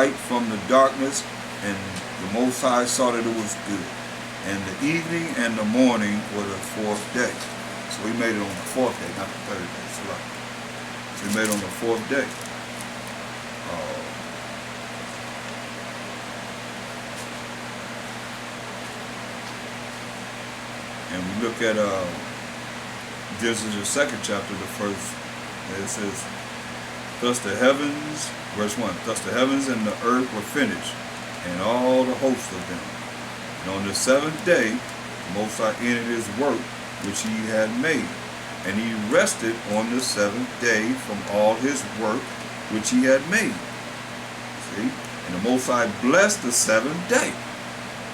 light from the darkness, and the Most High saw that it was good. And the evening and the morning were the fourth day. So he made it on the fourth day, not the third day. So he made it on the fourth day. And we look at, this is the second chapter, the first, it says, thus the heavens, verse 1, thus the heavens and the earth were finished, and all the hosts of them. And on the seventh day, the Most High ended his work which he had made. And he rested on the seventh day from all his work which he had made. See? And the Most High blessed the seventh day.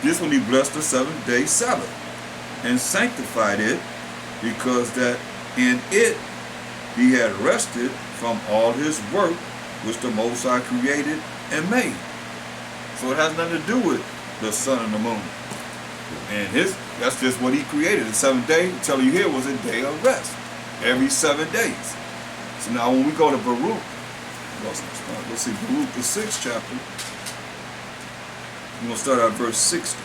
This one he blessed the seventh day Sabbath, and sanctified it, because that in it he had rested from all his work which the Most High created and made. So it has nothing to do with the sun and the moon. And that's just what he created. The seventh day, tell you here, was a day of rest. Every 7 days. So now when we go to Baruch, let's see, Baruch, the 6th chapter, we're going to start at verse 60.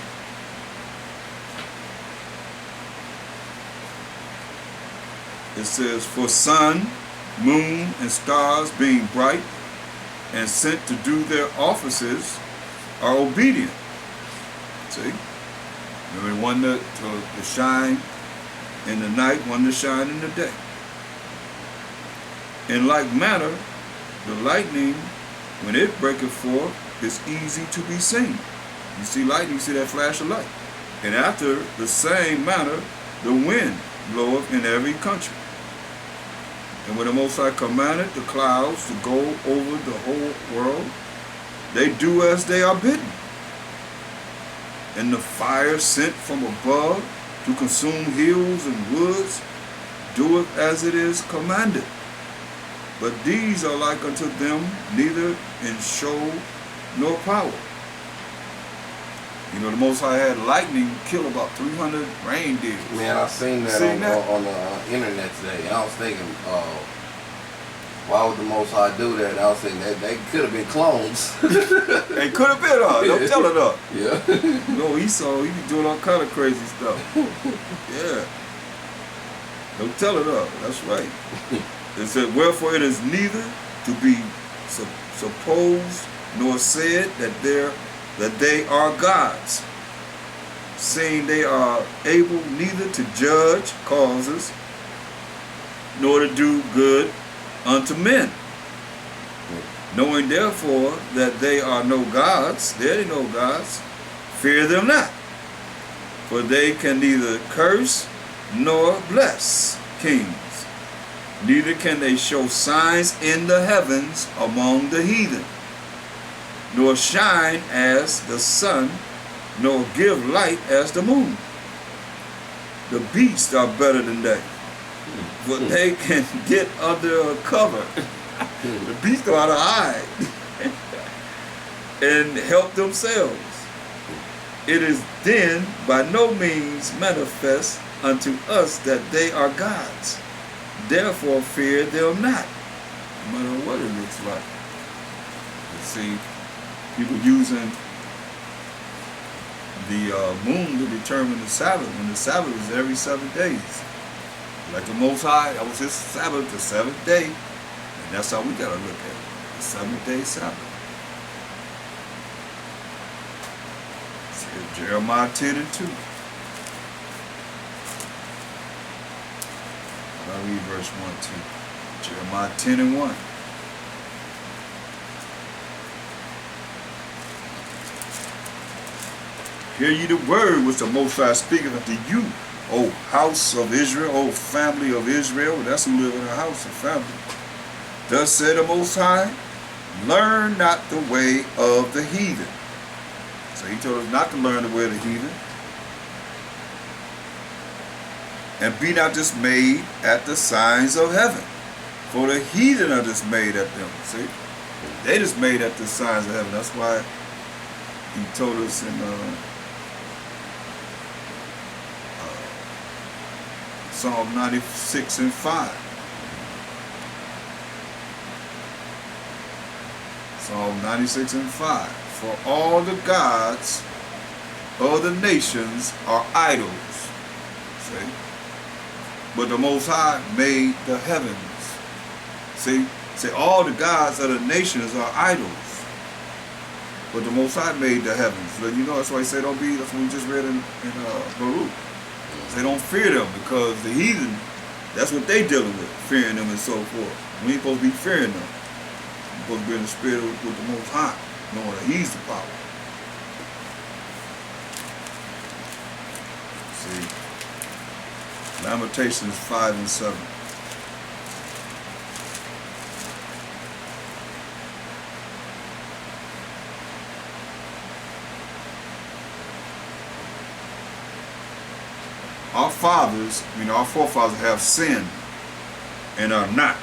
It says, for sun, moon, and stars being bright and sent to do their offices are obedient. See? Remember, one to shine in the night, one to shine in the day. In like manner, the lightning, when it breaketh forth, is easy to be seen. You see lightning, you see that flash of light. And after the same manner, the wind bloweth in every country. And when the Most High commanded the clouds to go over the whole world, they do as they are bidden. And the fire sent from above to consume hills and woods doeth as it is commanded. But these are like unto them, neither in show nor power. You know, the Most High had lightning kill about 300 reindeer. Man, I seen that on the internet today. I was thinking, why would the Most High do that? I was thinking they could have been clones. They could have been, don't tell it. Yeah. You know, he be doing all kind of crazy stuff. Yeah. Don't tell it. That's right. It said, wherefore it is neither to be supposed nor said that they are gods, seeing they are able neither to judge causes nor to do good unto men. Knowing therefore that they are no gods, fear them not, for they can neither curse nor bless kings, neither can they show signs in the heavens among the heathen, nor shine as the sun, nor give light as the moon. The beasts are better than they, for they can get under a cover. The beasts go out of hide and help themselves. It is then by no means manifest unto us that they are gods. Therefore fear them not, no matter what it looks like. You see, people using the moon to determine the Sabbath, when the Sabbath is every 7 days. Like the Most High, that was his Sabbath, the 7th day. And that's how we got to look at it, the 7th-day Sabbath. See, Jeremiah 10 and 2. I'll read verse 1 too. Jeremiah 10 and 1. Hear ye the word which the Most High speaketh unto you, O house of Israel, O family of Israel. That's who live in a house, a family. Thus said the Most High, learn not the way of the heathen. So he told us not to learn the way of the heathen. And be not dismayed at the signs of heaven, for the heathen are dismayed at them. See? They dismayed at the signs of heaven. That's why he told us in Psalm 96 and 5. Psalm 96:5. For all the gods of the nations are idols. See? But the Most High made the heavens. See? Say all the gods of the nations are idols. But the Most High made the heavens. So you know, that's why he said don't be, that's what we just read in Baruch. Say don't fear them, because the heathen, that's what they dealing with, fearing them and so forth. We ain't supposed to be fearing them. We're supposed to be in the spirit with the Most High, knowing that he's the power. See, Lamentations 5 and 7. Our fathers, our forefathers have sinned and are not.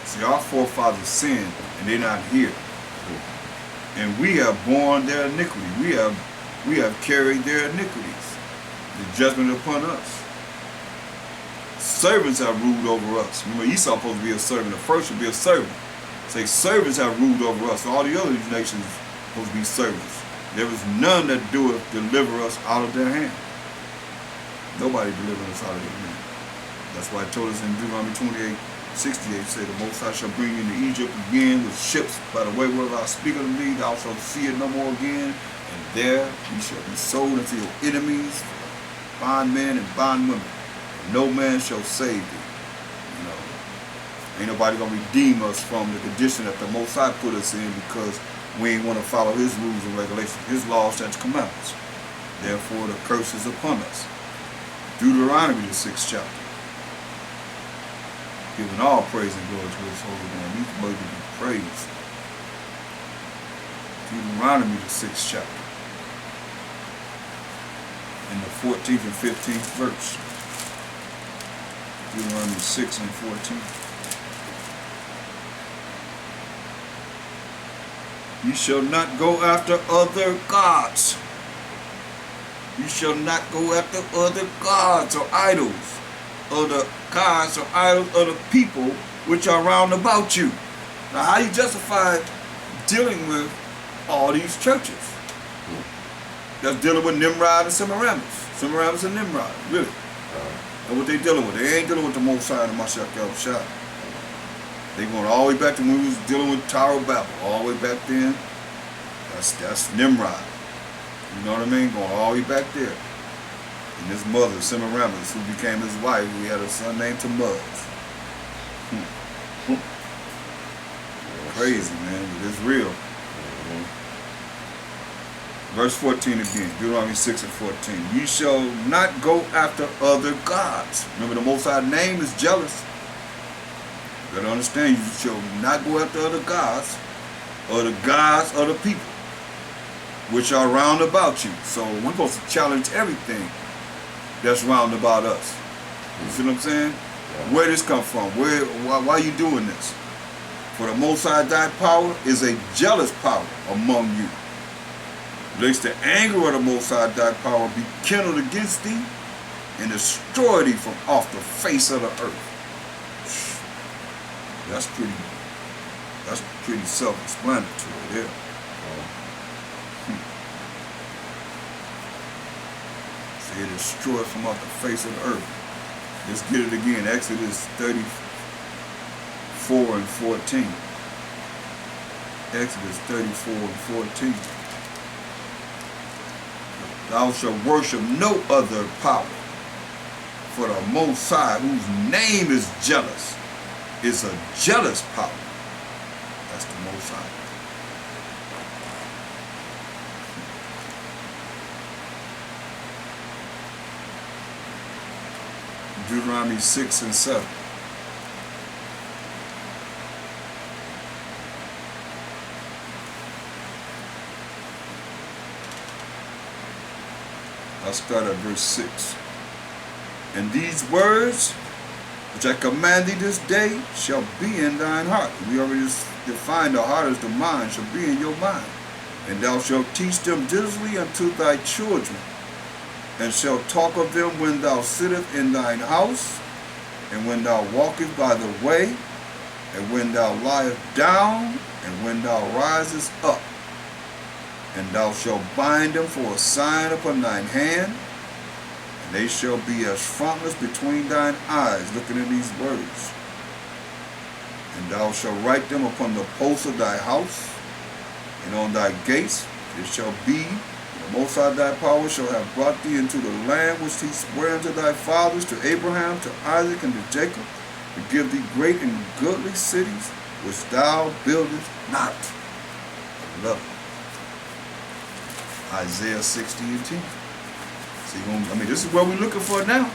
See, our forefathers sinned and they're not here. And we have borne their iniquity. We have carried their iniquities. The judgment upon us. Servants have ruled over us. Remember, Esau was supposed to be a servant. The first should be a servant. Say, servants have ruled over us. All the other nations are supposed to be servants. There is none that doeth deliver us out of their hand. Nobody delivered us out of their hand. That's why it told us in Deuteronomy 28:68, say, the Most High shall bring you into Egypt again with ships by the way whereof I speak unto thee, thou shalt see it no more again, and there you shall be sold unto your enemies, bondmen and bondwomen. No man shall save thee. Ain't nobody gonna redeem us from the condition that the Most High put us in, because we ain't want to follow his rules and regulations, his laws, statutes, commandments. Therefore the curse is upon us. Deuteronomy, the 6th chapter. Giving all praise and glory to his holy name. He's worthy to be praised. Deuteronomy, the 6th chapter. In the 14th and 15th verse. Deuteronomy 6 and 14. You shall not go after other gods. You shall not go after other gods or idols, other gods or idols of the people which are round about you. Now, how you justify dealing with all these churches? That's dealing with Nimrod and Semiramis. Semiramis and Nimrod, really. That's what they dealing with. They ain't dealing with the Most High and the Mashiach Yahushua. They going all the way back to when we was dealing with Tower of Babel. All the way back then. That's Nimrod. You know what I mean? Going all the way back there. And his mother, Semiramis, who became his wife, we had a son named Tammuz. Crazy, man, but it's real. Verse 14 again, Deuteronomy 6 and 14. You shall not go after other gods. Remember, the Most High name is jealous. You gotta understand, you shall not go after other gods, or the gods of the people which are round about you. So we're supposed to challenge everything that's round about us. You see what I'm saying? Where this come from? Why are you doing this? For the Most High thy power is a jealous power among you. Lest the anger of the Most High thy power be kindled against thee, and destroy thee from off the face of the earth. That's pretty self-explanatory there. Say destroy from off the face of the earth. Let's get it again. Exodus 34 and 14. Exodus 34 and 14. Thou shalt worship no other power, for the Most High, whose name is jealous, is a jealous power. That's the Most High. Deuteronomy 6 and 7. I'll start at verse 6. And these words which I command thee this day shall be in thine heart. We already defined the heart as the mind, shall be in your mind. And thou shalt teach them diligently unto thy children, and shalt talk of them when thou sittest in thine house, and when thou walkest by the way, and when thou liest down, And when thou risest up, and thou shalt bind them for a sign upon thine hand, and they shall be as frontness between thine eyes, looking at these words. And thou shalt write them upon the posts of thy house, and on thy gates. It shall be, the Most High thy power shall have brought thee into the land which he sware unto thy fathers, to Abraham, to Isaac, and to Jacob, to give thee great and goodly cities, which thou buildest not. I love it. Isaiah 60 and 10. See, this is what we're looking for now.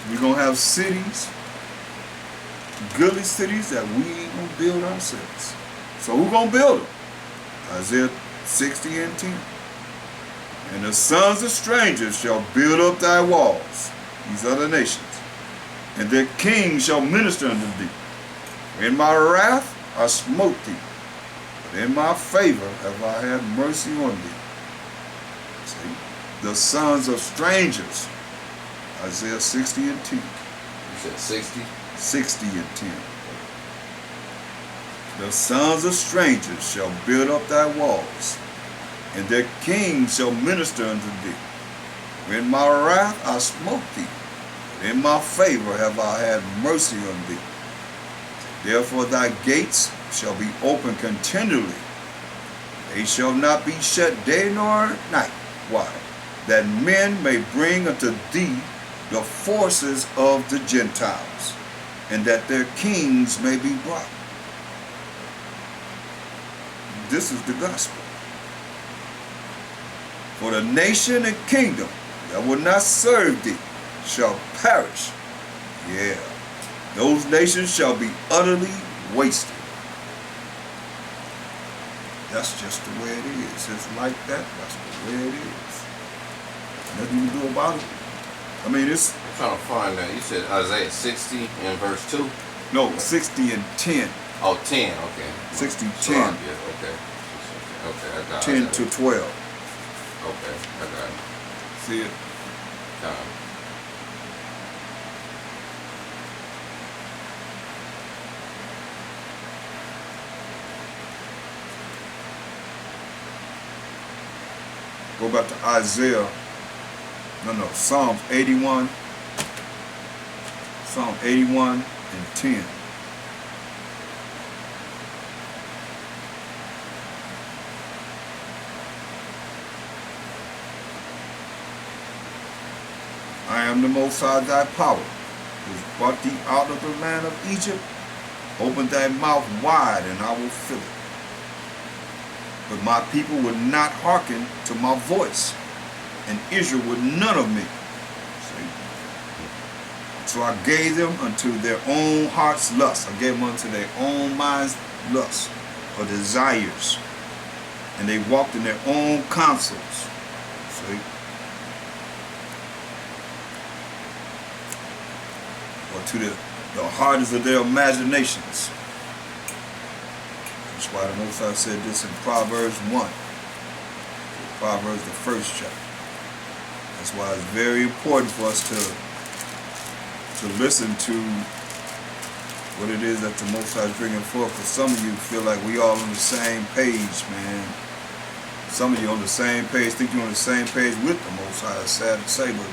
We're going to have cities, goodly cities that we ain't going to build ourselves. So who's going to build them? Isaiah 60 and 10. And the sons of strangers shall build up thy walls, these other nations, and their kings shall minister unto thee. In my wrath I smote thee, but in my favor have I had mercy on thee. See? The sons of strangers, Isaiah 60 and 10. You said 60? 60 and 10. The sons of strangers shall build up thy walls, and their kings shall minister unto thee. In my wrath I smote thee, but in my favor have I had mercy on thee. Therefore thy gates shall be open continually. They shall not be shut day nor night. Why? That men may bring unto thee the forces of the Gentiles, and that their kings may be brought. This is the gospel. For the nation and kingdom that will not serve thee shall perish. Yeah. Those nations shall be utterly wasted. That's just the way it is. It's like that. That's the way it is. Nothing you can do about it. It's... I'm trying to find that. You said Isaiah 60 and verse 2? No, 60 and 10. Oh, 10, okay. 60, 10. So, yeah, okay. Okay, I got 10 it. to 12. Okay, I got it. See it? Go back to Isaiah. Psalms 81. Psalm 81 and 10. I am the Most High thy power, who brought thee out of the land of Egypt. Open thy mouth wide, and I will fill it. But my people would not hearken to my voice, and Israel would none of me. See? So I gave them unto their own heart's lust. I gave them unto their own mind's lust, or desires. And they walked in their own counsels. See? Or to the hardest of their imaginations. That's why the Most High said this in Proverbs 1. Proverbs, the first chapter. That's why it's very important for us to listen to what it is that the Most High is bringing forth. Because some of you feel like we all on the same page, man. Some of you on the same page, think you're on the same page with the Most High. It's sad to say, but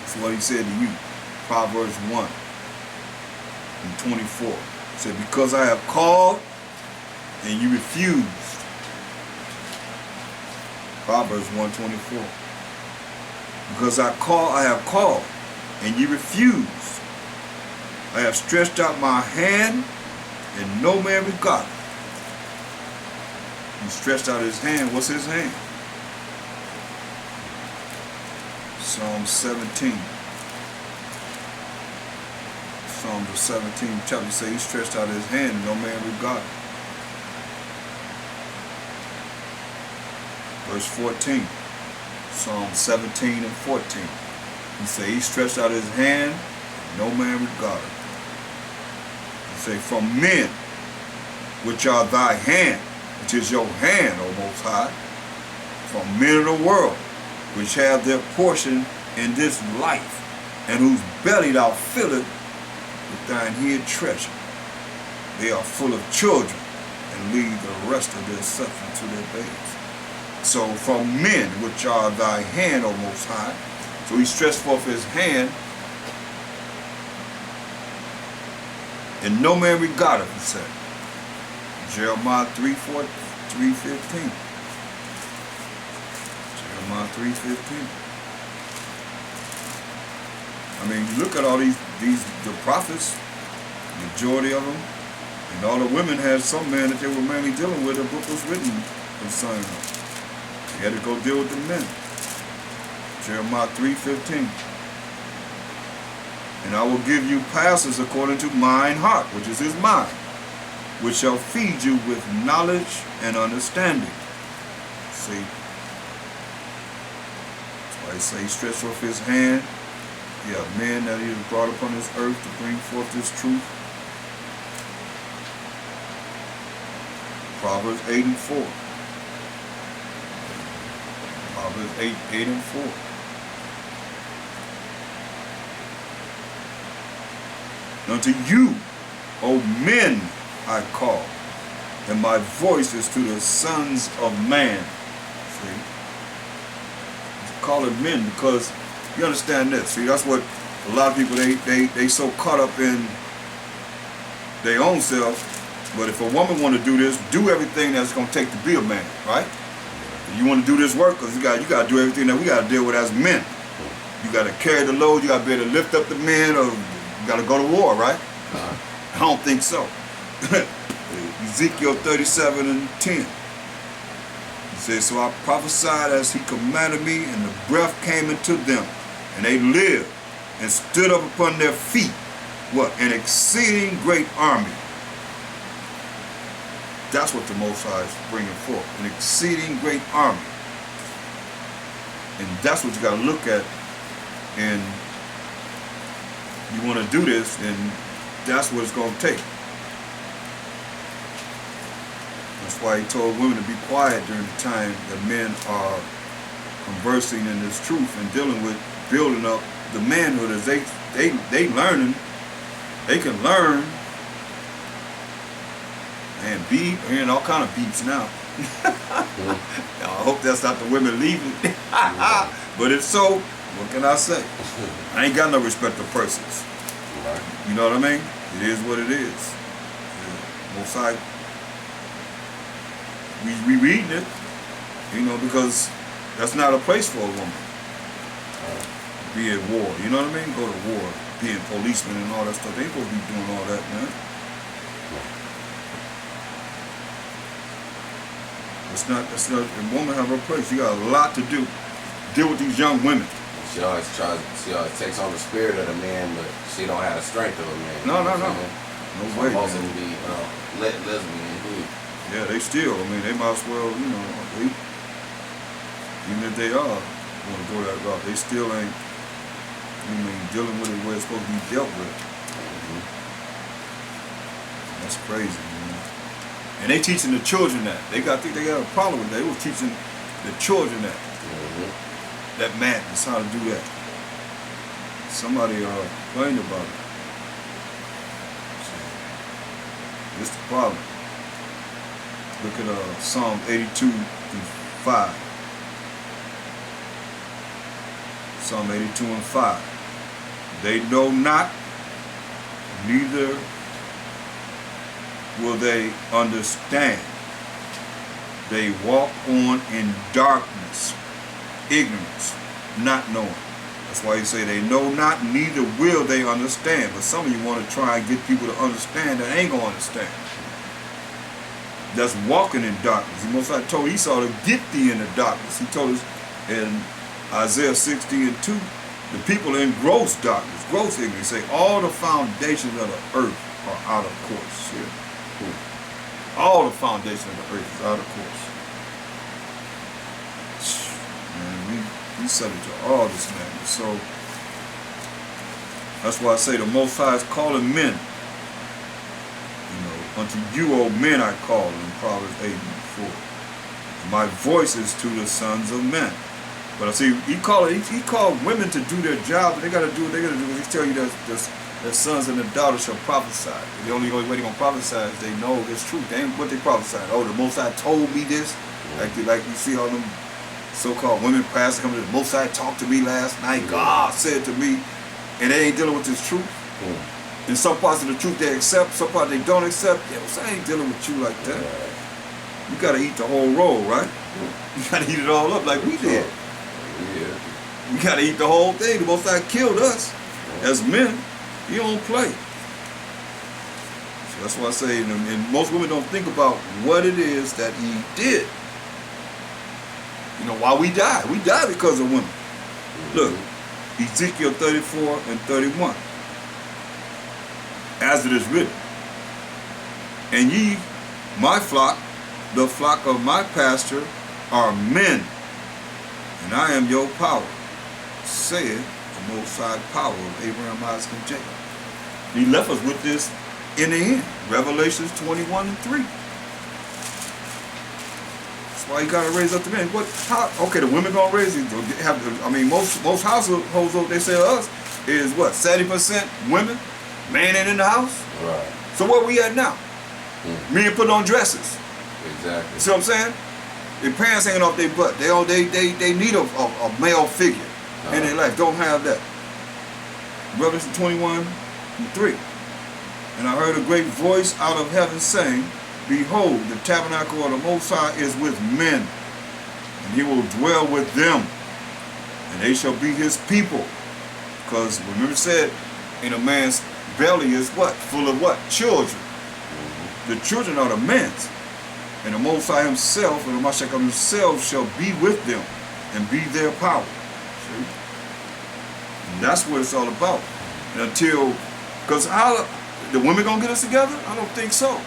it's what he said to you. Proverbs 1 and 24. It said, because I have called and you refused. Proverbs 1:24. Because I have called and you refused. I have stretched out my hand and no man regarded. He stretched out his hand. What's his hand? Psalm 17. Psalm the 17th chapter say he stretched out his hand and no man regarded. Verse 14. Psalm 17 and 14. He say he stretched out his hand and no man regarded. He say from men which are thy hand, which is your hand, O Most High, from men of the world, which have their portion in this life, and whose belly thou fillest with thine hid treasure. They are full of children, and lead the rest of their substance to their babes. So from men, which are thy hand, O Most High. So he stretched forth his hand, and no man regardeth, he said. Jeremiah 3:15. Jeremiah 3:15. I mean, you look at all the prophets, majority of them, and all the women had some man that they were mainly dealing with. A book was written concerning them. They had to go deal with the men. Jeremiah 3:15. And I will give you pastors according to mine heart, which is his mind, which shall feed you with knowledge and understanding. See? That's why he say he stretched forth his hand. Yeah, men that he has brought upon this earth to bring forth this truth. Proverbs 8:4. Proverbs 8:4. Unto you, O men, I call, and my voice is to the sons of man. See? Call it men because you understand this. See, that's what a lot of people, they so caught up in their own self. But if a woman want to do this, do everything that's going to take to be a man, right? If you want to do this work, because you got to do everything that we got to deal with as men. You got to carry the load, you got to be able to lift up the men, or you got to go to war, right? I don't think so. Ezekiel 37:10. He says, so I prophesied as he commanded me, and the breath came into them, and they lived and stood up upon their feet. What? An exceeding great army. That's what the Most High is bringing forth. An exceeding great army. And that's what you got to look at. And you want to do this, and that's what it's going to take. That's why he told women to be quiet during the time that men are conversing in this truth and dealing with building up the manhood. As they learning, they can learn and beat, and all kind of beats now. I hope that's not the women leaving. But if so, what can I say? I ain't got no respect for persons. You know what I mean? It is what it is. Most High, we reading it, you know, because that's not a place for a woman. Be at war, you know what I mean? Go to war, being policemen and all that stuff. They ain't supposed to be doing all that, man. That's not, a woman have her place. You got a lot to do. Deal with these young women. She always takes on the spirit of the man, but she don't have the strength of a man. No. No way. Most of them be lesbian. Yeah, they still, I mean, they might as well, you know, even if they are want to go that route, they still ain't, dealing with it where it's supposed to be dealt with. That's crazy, man. And they teaching the children that. They got a problem with that. They were teaching the children that. That madness, how to do that. Somebody complained about it. So, it's the problem. Look at Psalm 82:5. Psalm 82:5. They know not, neither will they understand. They walk on in darkness, ignorance, not knowing. That's why you say they know not, neither will they understand. But some of you want to try and get people to understand that ain't going to understand. That's walking in darkness. The Most High told Esau to get thee in the darkness. He told us in Isaiah 60:2, the people in gross darkness, gross ignorance. Say all the foundations of the earth are out of course. Yeah. All the foundations of the earth is out of course. Man, we subject to all this madness. So that's why I say the Most High is calling men. Unto you, O men, I call, in Proverbs 8:4. My voice is to the sons of men. But I see, he called women to do their job, but they got to do what they got to do. He tell you that their sons and their daughters shall prophesy. The only way they're going to prophesy is they know it's truth. They ain't what they prophesy. Oh, the Most High told me this. Like you see all them so-called women pastors coming to the Most High talked to me last night. God said to me. And they ain't dealing with this truth. In some parts of the truth they accept, some parts they don't accept. Yeah, well, I ain't dealing with you like that. You gotta eat the whole roll, right? You gotta eat it all up like we did. We gotta eat the whole thing. The Most High killed us as men. You don't play. So that's why I say, and most women don't think about what it is that he did. You know, why we die. We die because of women. Look, Ezekiel 34 and 31. As it is written, and ye, my flock, the flock of my pasture, are men, and I am your power, saith the Most High power of Abraham, Isaac, and Jacob. He left us with this in the end. Revelations 21 and 3. That's why you gotta raise up the men. Okay, the women gonna raise it. Most households, they say to us, is what, 70% women? Man ain't in the house. Right. So where we at now? Men putting on dresses. Exactly. See what I'm saying? Their pants hanging off their butt. They need a male figure in their life. Don't have that. Revelation 21 and 3. And I heard a great voice out of heaven saying, behold, the tabernacle of the Most High is with men, and he will dwell with them, and they shall be his people. Because remember it said, in a man's belly is what? Full of what? Children. The children are the men's. And the Most High himself, and the Mashiach himself shall be with them and be their power. See? And that's what it's all about. And until, because how the women gonna get us together? I don't think so.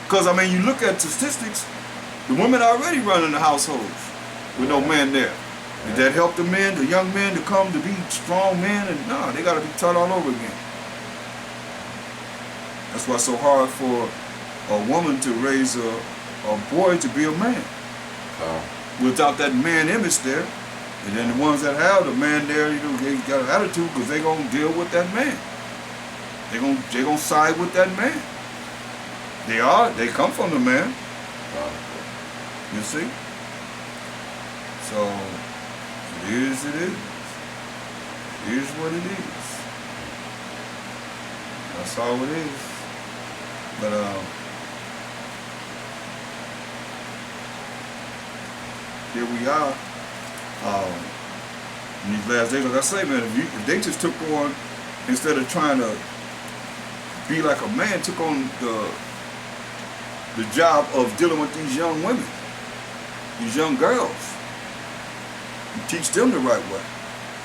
Because I mean, you look at statistics, the women are already running the households with no man there. Did that help the men, the young men, to come to be strong men? And no, they got to be taught all over again. That's why it's so hard for a woman to raise a boy to be a man. Without that man image there. And then the ones that have the man there, you know, they got an attitude because they're going to deal with that man. They're gonna side with that man. They come from the man. You see? So, it is. Here's what it is. That's all it is. But here we are. In these last days, like I say, man, if they just took on, instead of trying to be like a man, took on the job of dealing with these young women, these young girls, and teach them the right way.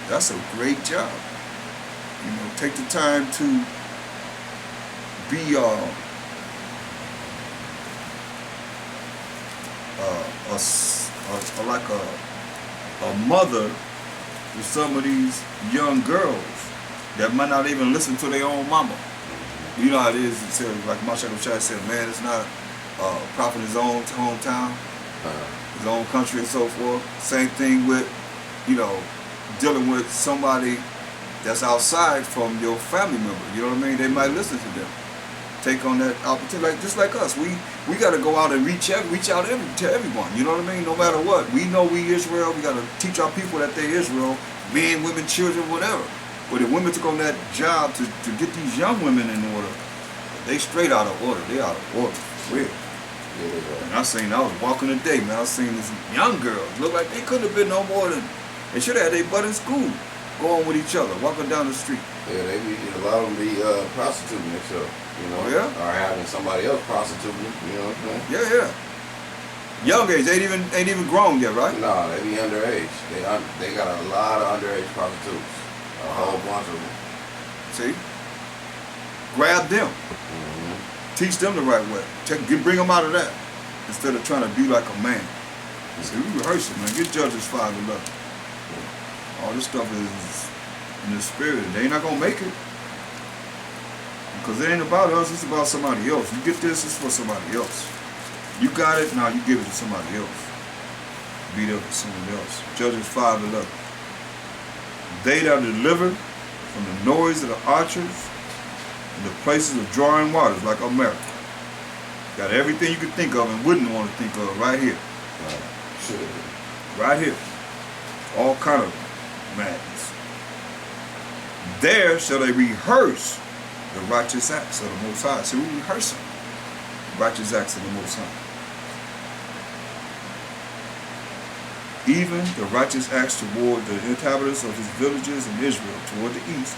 That's a great job. You know, take the time to be like a mother with some of these young girls that might not even listen to their own mama. You know how it is. It says, like Mashiach said, man, it's not a prophet in his own hometown, his own country, and so forth. Same thing with, you know, dealing with somebody that's outside from your family member. You know what I mean? They might listen to them. Take on that opportunity, just like us. We got to go out and reach out to everyone. You know what I mean? No matter what. We know we Israel. We got to teach our people that they Israel, men, women, children, whatever. But the women took on that job to get these young women in order. They straight out of order. They out of order. Real. And I was walking today, man. I seen these young girls look like they couldn't have been no more than, they should have had their butt in school, going with each other, walking down the street. Yeah, a lot of them be prostituting themselves, you know, or having somebody else prostituting them, you know what I'm saying? Yeah. Young age, they ain't even grown yet, right? No, they be underage. They got a lot of underage prostitutes, a whole bunch of them. See, grab them, teach them the right way. Bring them out of that instead of trying to be like a man. See, we rehearse it, man. Get Judges 5:11. All this stuff is in the spirit. They ain't not gonna make it because it ain't about us. It's about somebody else. You get this, it's for somebody else. You got it, now you give it to somebody else. Be there for someone else. Judges 5:11. They that are delivered from the noise of the archers, and the places of drawing waters like America. Got everything you could think of and wouldn't want to think of right here. Right here. All kind of madness. There shall they rehearse the righteous acts of the Most High. So we're rehearsing righteous acts of the Most High. Even the righteous acts toward the inhabitants of his villages in Israel, toward the east.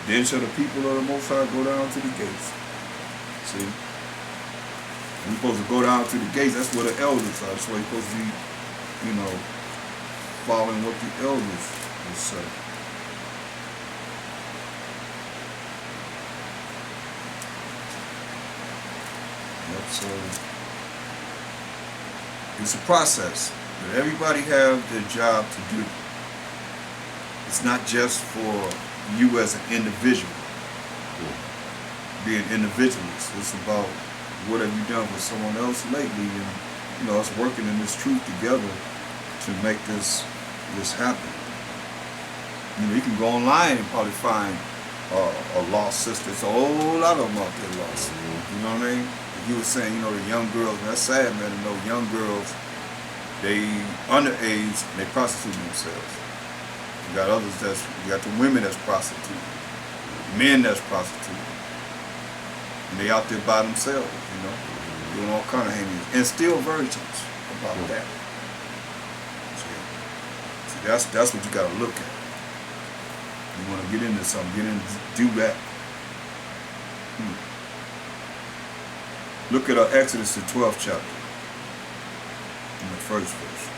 Then shall the people of the Most High go down to the gates. See? We're supposed to go down to the gates. That's where the elders are. That's why you're supposed to be, following what the elders will say. Yep, so it's a process that everybody have their job to do. It's not just for you as an individual, being individualist. It's about what have you done for someone else lately, and us working in this truth together to make this happen. You can go online and probably find a lost sister. It's a whole lot of them out there lost. You know what I mean? You were saying, the young girls, and that's sad, man, to know young girls, they underage and they prostitute themselves. You got others you got the women that's prostituting, men that's prostituting. And they out there by themselves, doing all kind of hangings, and still virgins about that. See, that's what you got to look at. You want to get into something, do that. Look at Exodus, the 12th chapter, in the first verse.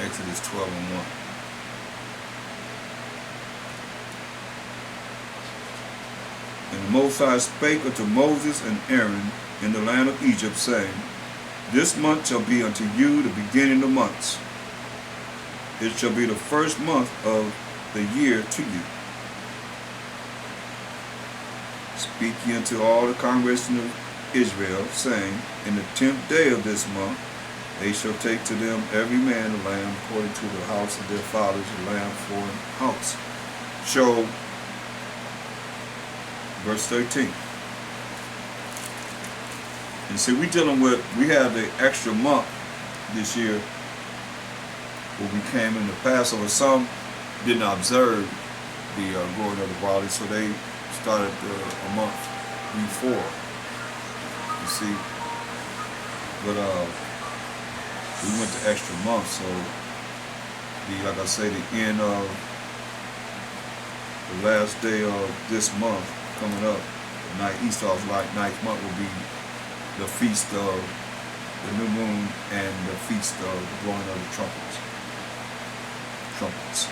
Exodus 12 and 1. And the Most High spake unto Moses and Aaron in the land of Egypt, saying, This month shall be unto you the beginning of months. It shall be the first month of the year to you. Speak ye unto all the congregation of Israel, saying, In the 10th day of this month they shall take to them every man a lamb according to the house of their fathers, a lamb for an house. So, verse 13. And see, we have the extra month this year where we came in the Passover. Some didn't observe the growing of the barley, so they started a month before. You see, but we went the extra month, so like I say, the end of the last day of this month coming up, Esau's ninth month will be the feast of the new moon and the feast of the blowing of the trumpets.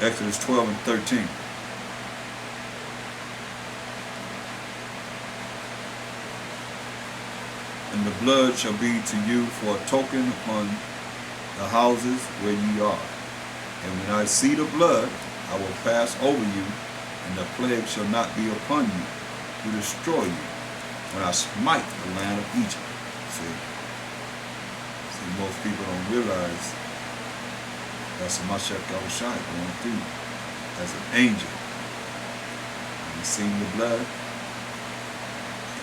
Exodus 12 and 13. And the blood shall be to you for a token upon the houses where ye are. And when I see the blood, I will pass over you, and the plague shall not be upon you to destroy you when I smite the land of Egypt. See, most people don't realize that's a Mashiach Yahushua going through as an angel. When he seen the blood,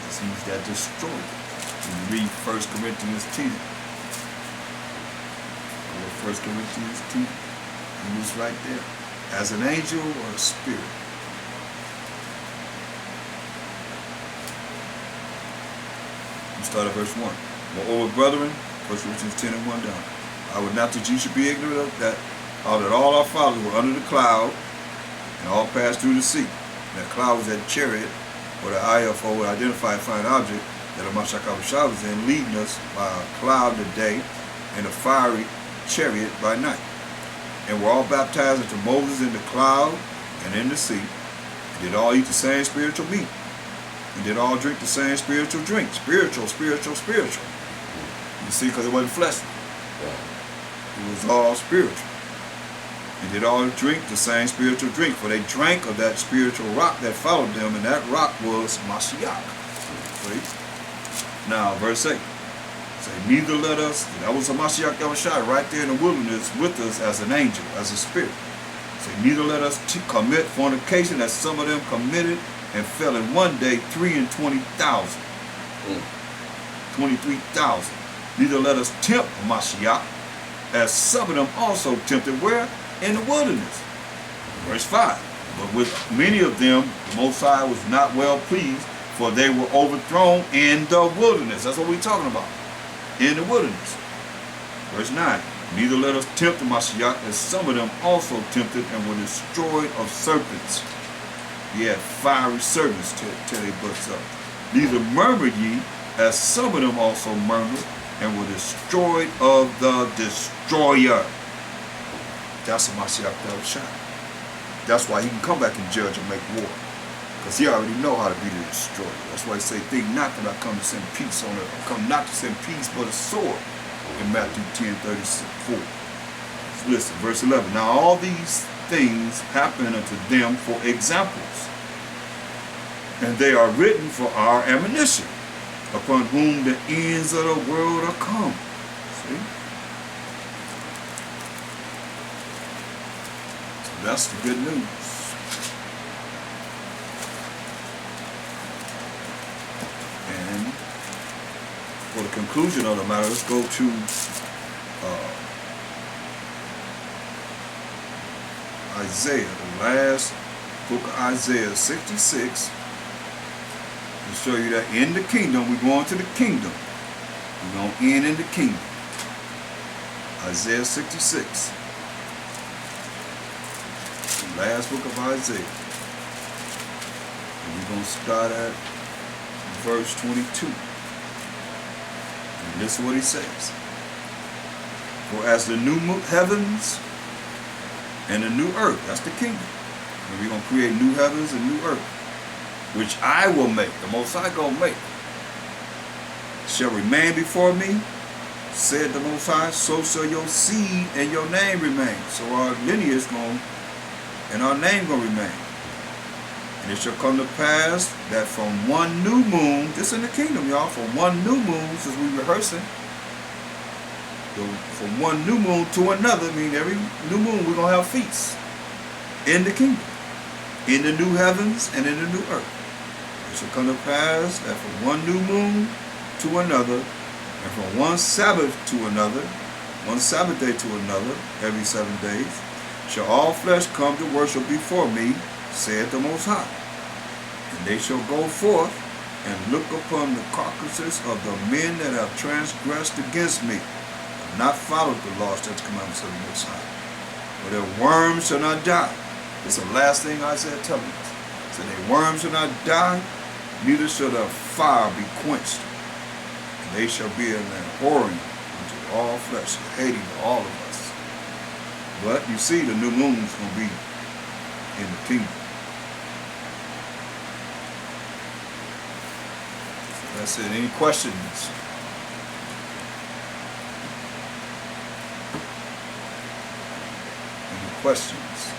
it seems that destroyed it. When you read 1 Corinthians 10, or 1 Corinthians 2, he was right there. As an angel or a spirit. We start at verse 1. Moreover, brethren, 1 Corinthians 10 and 1 down. I would not that you should be ignorant of that all our fathers were under the cloud, and all passed through the sea. And that cloud was that chariot, or the IFO, would identify a fine object that a Mashiach Yahushua was in, leading us by a cloud in the day and a fiery chariot by night. And were all baptized into Moses in the cloud and in the sea, and did all eat the same spiritual meat, and did all drink the same spiritual drink. Spiritual. You see, because it wasn't fleshly. It was all spiritual. And did all drink the same spiritual drink, for they drank of that spiritual rock that followed them, and that rock was Mashiach. See? Now, verse 8. Say, neither let us, that was a Mashiach Yahushua right there in the wilderness with us as an angel, as a spirit. So neither let us commit fornication, as some of them committed and fell in one day 320,000. 23,000. Neither let us tempt Mashiach, as some of them also tempted, where? In the wilderness. Verse 5. But with many of them, the Most High was not well pleased, for they were overthrown in the wilderness. That's what we're talking about. In the wilderness. Verse 9. Neither let us tempt the Mashiach, as some of them also tempted and were destroyed of serpents. He had fiery serpents till they butts up. Neither murmured ye, as some of them also murmured and were destroyed of the destroyer. That's a Mashiach that was shot. That's why he can come back and judge and make war. Because he already know how to be the destroyer. That's why he say, think not that I come to send peace on earth. I come not to send peace but a sword. In Matthew 10:34. So listen, verse 11. Now all these things happen unto them for examples, and they are written for our admonition, upon whom the ends of the world are come. See? So that's the good news. And for the conclusion of the matter, let's go to Isaiah, the last book of Isaiah, 66. To show you that in the kingdom, we're going to the kingdom. We're going to end in the kingdom. Isaiah 66. The last book of Isaiah. And we're going to start at verse 22. And this is what he says. For as the new heavens and the new earth, that's the kingdom. And we're going to create new heavens and new earth, which I will make, the Most High gonna make, shall remain before me, said the Most High, so shall your seed and your name remain. So our lineage going, and our name gonna remain. And it shall come to pass that from one new moon, this in the kingdom, y'all, from one new moon, since we rehearsing, from one new moon to another, meaning every new moon we're going to have feasts in the kingdom, in the new heavens and in the new earth. It shall come to pass that from one new moon to another, and from one Sabbath to another, one Sabbath day to another, every 7 days, shall all flesh come to worship before me, saith the Most High. And they shall go forth and look upon the carcasses of the men that have transgressed against me, not followed the law, statutes, commandments of the Most High. For their worms shall not die. This is the last thing Isaiah telling us. So their worms shall not die, neither shall their fire be quenched. And they shall be an abhorring unto all flesh, a hating to all of us. But you see, the new moon is going to be in the kingdom. So that's it. Any questions? Questions?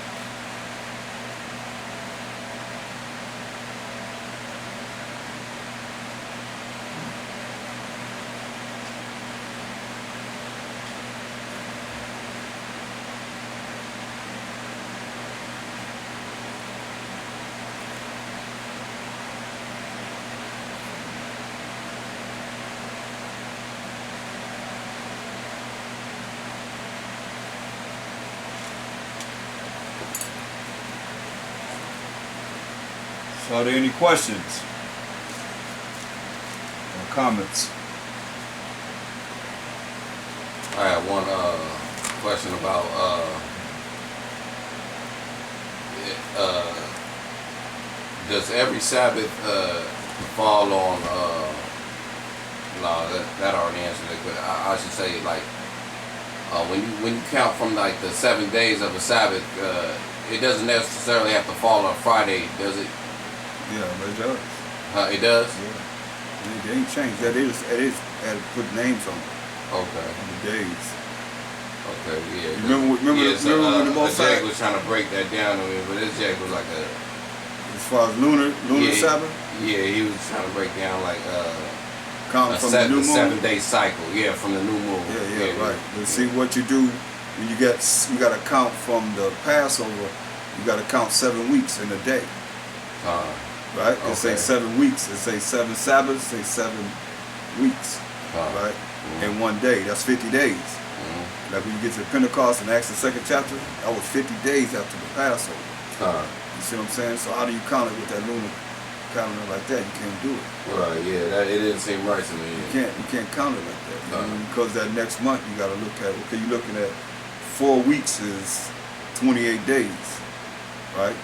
So are there any questions or comments? I have one question about does every Sabbath fall on no, that already answered it, but I should say, like, when you count from like the 7 days of a Sabbath, it doesn't necessarily have to fall on Friday, does it? Yeah, but it does. It does? Yeah. They ain't changed that. They just had to put names on it. Okay. On the days. Okay, yeah. Remember when the Most High Jack was trying to break that down to me, but this Jack was like a... As far as lunar Sabbath? Yeah, he was trying to break down like counting from the new moon? 7 day cycle, yeah, from the new moon. Yeah, right. But see what you do when you got to count from the Passover you got to count 7 weeks in a day. Right? It say 7 weeks. It say 7 Sabbaths. It say 7 weeks. Right? In one day. That's 50 days. Like when you get to Pentecost in Acts the 2nd chapter, that was 50 days after the Passover. You see what I'm saying? So how do you count it with that lunar calendar like that? You can't do it. Right, yeah, it didn't seem right to me. You can't count it like that. Because that next month you gotta look at, okay, you're looking at 4 weeks is 28 days. Right?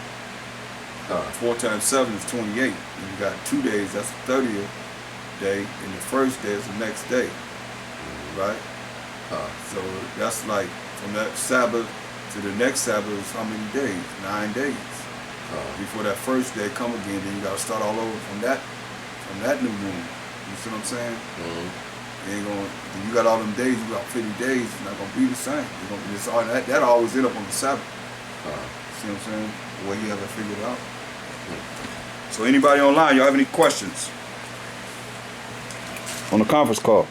4 times 7 is 28. And you got 2 days, that's the 30th day, and the first day is the next day. Right? So that's like from that Sabbath to the next Sabbath is how many days? 9 days. Before that first day come again, then you gotta start all over from that new moon. You see what I'm saying? You ain't gonna, you got all them days, you got 50 days, it's not gonna be the same. It's gonna be this, that always end up on the Sabbath. See what I'm saying? The way you have it figured out. So anybody online, y'all have any questions? On the conference call.